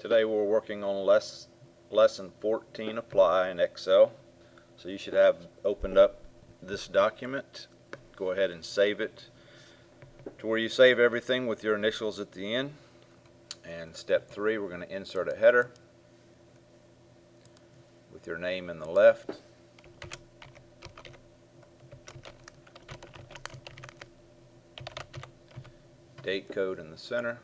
Today we're working on lesson 14, apply in Excel. So you should have opened up this document. Go ahead and save it to where you save everything with your initials at the end. And step 3, we're going to insert a header with your name in the left. Date code in the center.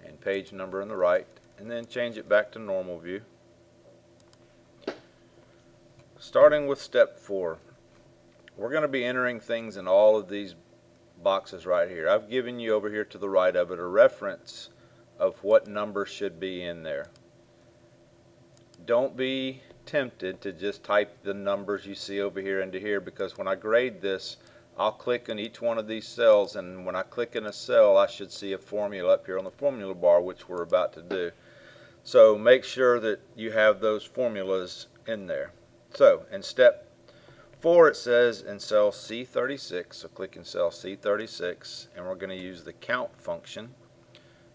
And page number in the right. And then change it back to normal view. Starting with step 4, we're going to be entering things in all of these boxes right here. I've given you over here to the right of it a reference of what number should be in there. Don't be tempted to just type the numbers you see over here into here, because when I grade this, I'll click on each one of these cells, and when I click in a cell I should see a formula up here on the formula bar, which we're about to do. So make sure that you have those formulas in there. So in step 4 it says in cell C36, so click in cell C36, and we're going to use the count function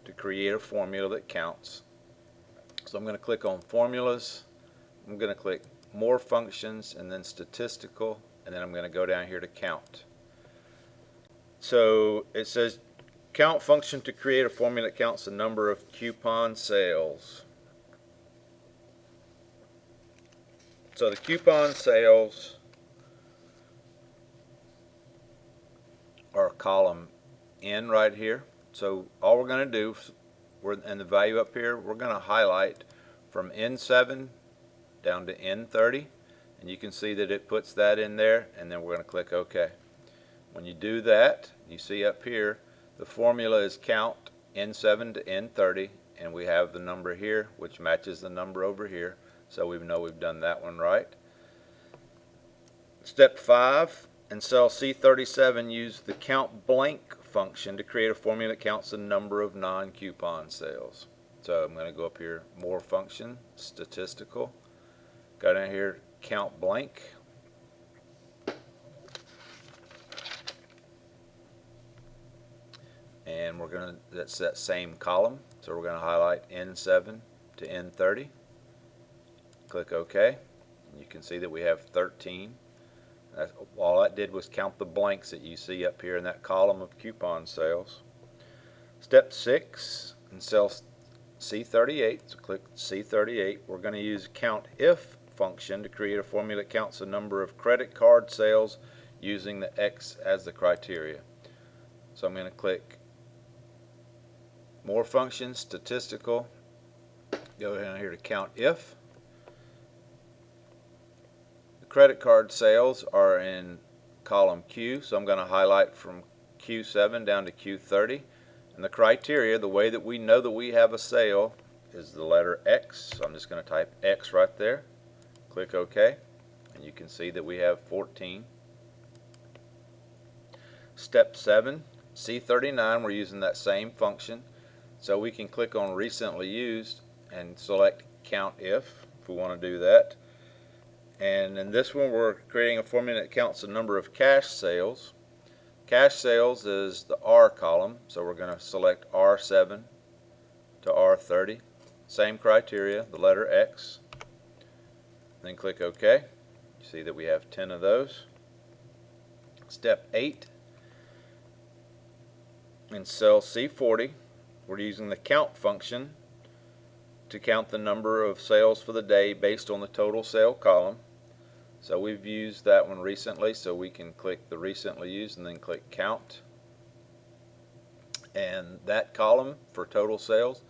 to create a formula that counts. So I'm going to click on formulas, I'm going to click more functions, and then statistical, and then I'm going to go down here to count. So it says count function to create a formula that counts the number of coupon sales. So the coupon sales are column N right here. So all we're going to do, and the value up here, we're going to highlight from N7 down to N30, and you can see that it puts that in there, and then we're going to click OK. When you do that, you see up here the formula is count N7 to N30, and we have the number here which matches the number over here, so we know we've done that one right. Step 5, in cell C37, use the count blank function to create a formula that counts the number of non-coupon sales. So I'm going to go up here, more function, statistical, go down here, count blank, and we're going to, that's that same column, so we're going to highlight N7 to N30, click OK, and you can see that we have 13. All that did was count the blanks that you see up here in that column of coupon sales. Step 6, in cell C38, so click C38, we're going to use count if function to create a formula that counts the number of credit card sales using the X as the criteria. So I'm going to click more functions, statistical, go down here to count if. Credit card sales are in column Q, so I'm going to highlight from Q7 down to Q30, and the criteria, the way that we know that we have a sale, is the letter X, so I'm just going to type X right there, click OK, and you can see that we have 14. Step 7, C39, we're using that same function, so we can click on recently used and select count if we want to do that. And in this one we're creating a formula that counts the number of cash sales. Cash sales is the R column, so we're going to select R7 to R30. Same criteria, the letter X. Then click OK. You see that we have 10 of those. Step 8, in cell C40, we're using the count function to count the number of sales for the day based on the total sale column. So we've used that one recently, so we can click the recently used and then click count. And that column for total sales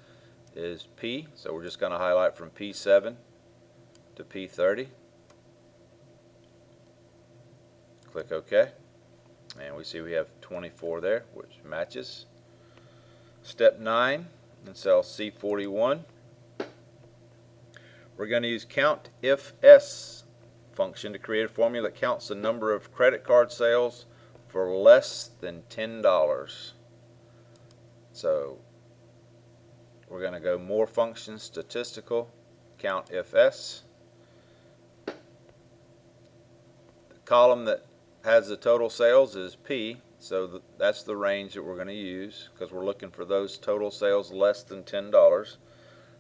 is P, so we're just going to highlight from P7 to P30. Click OK. And we see we have 24 there, which matches. Step 9, in cell C41, we're going to use count if S function to create a formula that counts the number of credit card sales for less than $10. So we're going to go more functions, statistical, count if S. The column that has the total sales is P, So that's the range that we're going to use because we're looking for those total sales less than $10.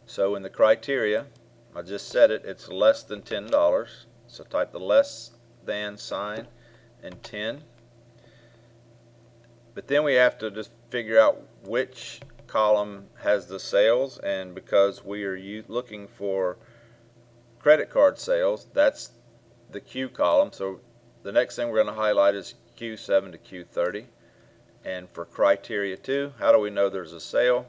So in the criteria, I just said it, it's less than $10. So type the less than sign and 10. But then we have to just figure out which column has the sales, and because we are looking for credit card sales, that's the Q column. So the next thing we're going to highlight is Q7 to Q30. And for criteria 2, how do we know there's a sale?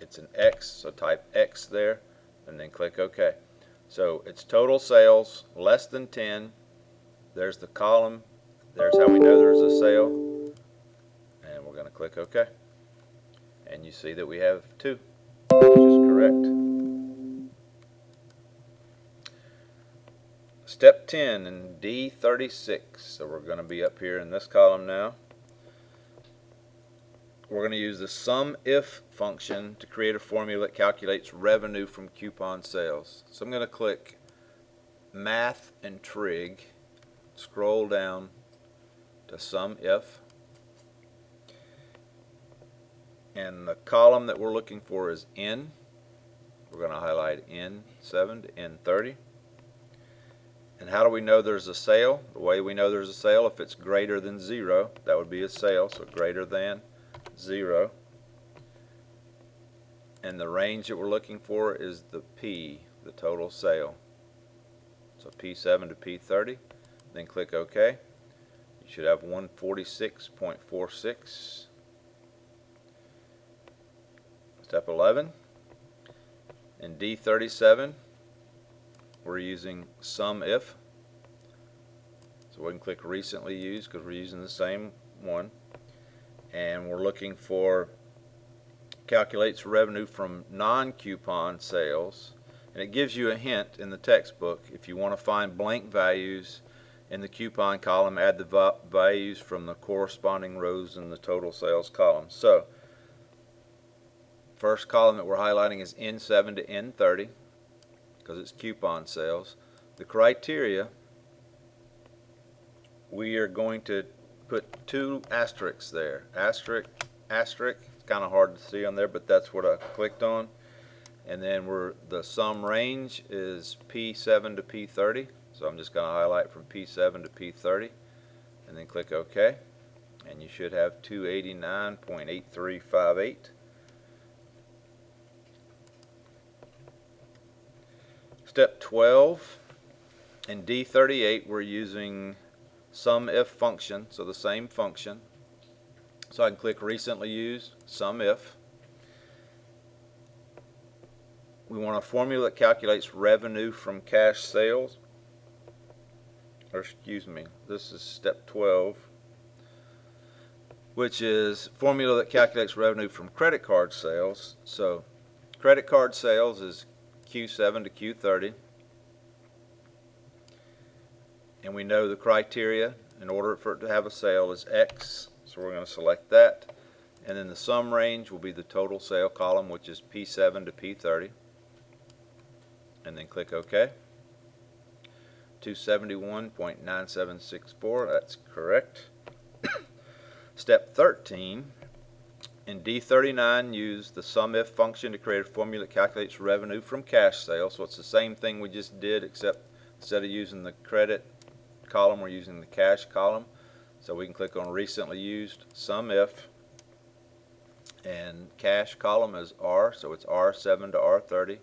It's an X, so type X there and then click OK. So it's total sales less than 10. There's the column. There's how we know there's a sale. And we're going to click OK. And you see that we have 2, which is correct. Step 10 in D36. So we're going to be up here in this column now. We're going to use the SUMIF function to create a formula that calculates revenue from coupon sales. So I'm going to click Math and Trig, scroll down to SUMIF, and the column that we're looking for is N. We're going to highlight N7 to N30. And how do we know there's a sale? The way we know there's a sale, if it's greater than 0, that would be a sale, so greater than 0. And the range that we're looking for is the P, the total sale. So P7 to P30, then click OK. You should have 146.46. Step 11. In D37, we're using SUMIF. So we can click recently used because we're using the same one. And we're looking for calculates revenue from non-coupon sales. And it gives you a hint in the textbook. If you want to find blank values in the coupon column, add the values from the corresponding rows in the total sales column. So first column that we're highlighting is N7 to N30 because it's coupon sales. The criteria, we are going to put 2 asterisks there. Asterisk, asterisk. It's kind of hard to see on there, but that's what I clicked on. And then the sum range is P7 to P30. So I'm just going to highlight from P7 to P30 and then click OK. And you should have 289.8358. Step 12, in D38 we're using SUMIF function, so the same function. So I can click recently used, SUMIF. We want a formula that calculates revenue from cash sales. Or excuse me, this is step 12, which is formula that calculates revenue from credit card sales. So credit card sales is Q7 to Q30. And we know the criteria in order for it to have a sale is X, so we're going to select that. And then the sum range will be the total sale column, which is P7 to P30. And then click OK. 271.9764, that's correct. Step 13, in D39 use the SUMIF function to create a formula that calculates revenue from cash sales. So it's the same thing we just did, except instead of using the credit column, we're using the cash column. So we can click on recently used, SUMIF, and cash column is R, so it's R7 to R30.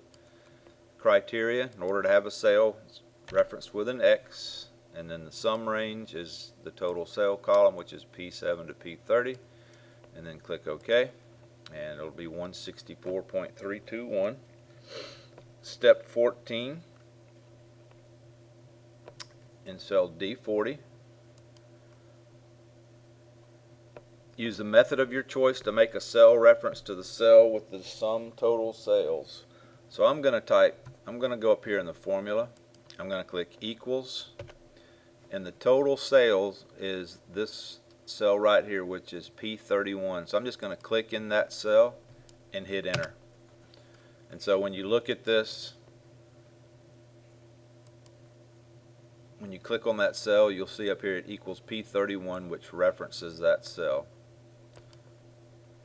Criteria, in order to have a sale, it's referenced with an X, and then the sum range is the total sale column, which is P7 to P30, and then click OK, and it'll be 164.321. Step 14, in cell D40, use the method of your choice to make a cell reference to the cell with the sum total sales. So I'm going to go up here in the formula, I'm going to click equals, and the total sales is this cell right here, which is P31. So I'm just going to click in that cell and hit enter. And so when you look at this, When you click on that cell, you'll see up here it equals P31, which references that cell.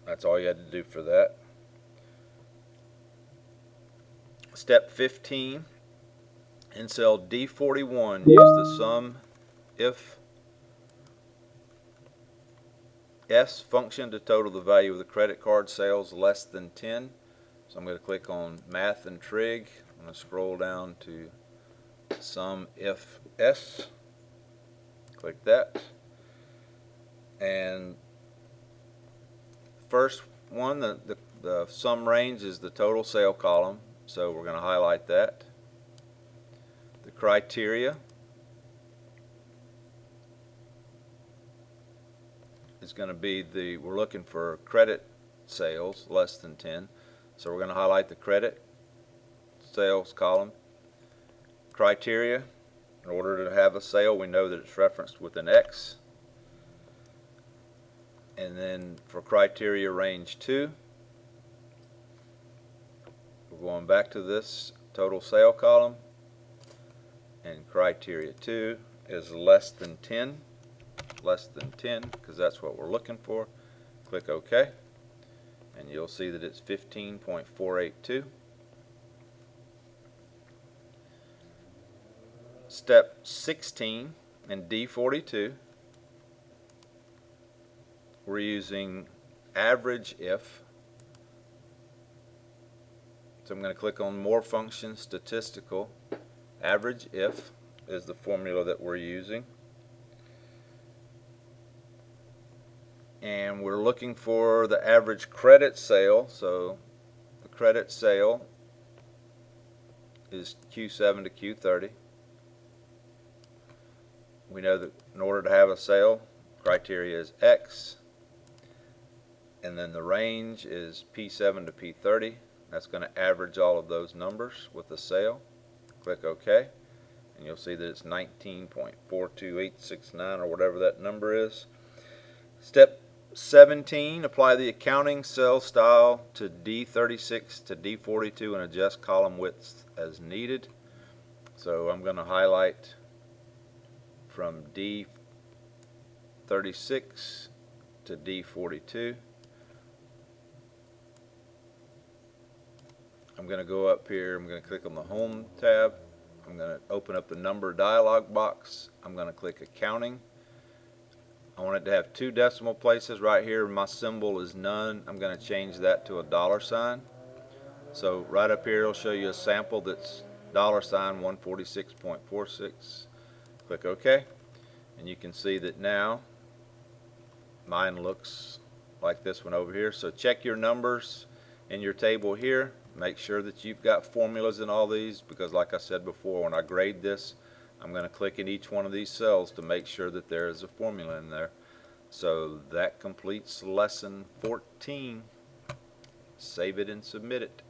That's all you had to do for that. Step 15, in cell D41, use the sum if S function to total the value of the credit card sales less than 10. So I'm going to click on Math and Trig. I'm going to scroll down to sum if S. Click that. And first one, the sum range is the total sale column. So we're going to highlight that. The criteria is going to be we're looking for credit sales less than 10. So we're going to highlight the credit sales column. Criteria, in order to have a sale, we know that it's referenced with an X. And then for criteria range 2, we're going back to this total sale column, and criteria 2 is less than 10, because that's what we're looking for. Click OK, and you'll see that it's 15.482. Step 16 in D42, we're using average if. So I'm going to click on More Functions, Statistical. Average if is the formula that we're using. And we're looking for the average credit sale. So the credit sale is Q7 to Q30. We know that in order to have a sale, criteria is X. And then the range is P7 to P30. That's going to average all of those numbers with the sale. Click OK, and you'll see that it's 19.42869 or whatever that number is. Step 17, apply the accounting cell style to D36 to D42 and adjust column widths as needed. So I'm going to highlight from D36 to D42. I'm going to go up here, I'm going to click on the Home tab, I'm going to open up the number dialog box, I'm going to click Accounting. I want it to have 2 decimal places right here. My symbol is none. I'm going to change that to a $sign. So right up here it'll show you a sample that's $146.46. Click OK, and you can see that now mine looks like this one over here. So check your numbers in your table here. Make sure that you've got formulas in all these, because like I said before, when I grade this, I'm going to click in each one of these cells to make sure that there is a formula in there. So that completes lesson 14. Save it and submit it.